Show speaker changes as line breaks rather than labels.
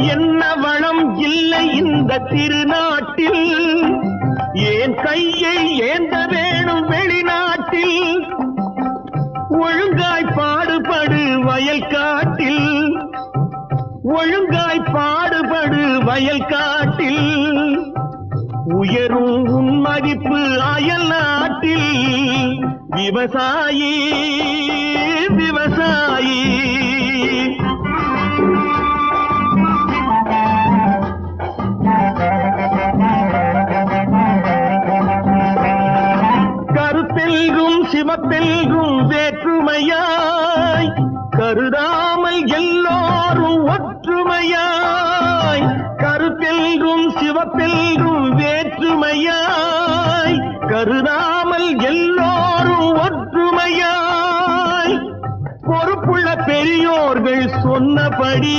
என்ன வளம் இல்லை இந்த திருநாட்டில், ஏன் கையை ஏந்த வேணும் வெளிநாட்டில். ஒழுங்காய் பாடுபடு வயல் காட்டில், ஒழுங்காய் பாடுபடு வயல் காட்டில். உயரும் உன் மதிப்பு அயல் நாட்டில். விவசாயி விவசாயி கருத்தெல்கும் சிவப்பெல்கும் வேற்றுமையாய் கருதாமல் எல்லோரும் ஒற்றுமையாய். கருத்தெல்கும் சிவப்பெல்கும் வேற்றுமையாய் கருதாமல் எல்லோரும் ஒற்றுமையாய். பொறுப்புள்ள பெரியோர்கள் சொன்னபடி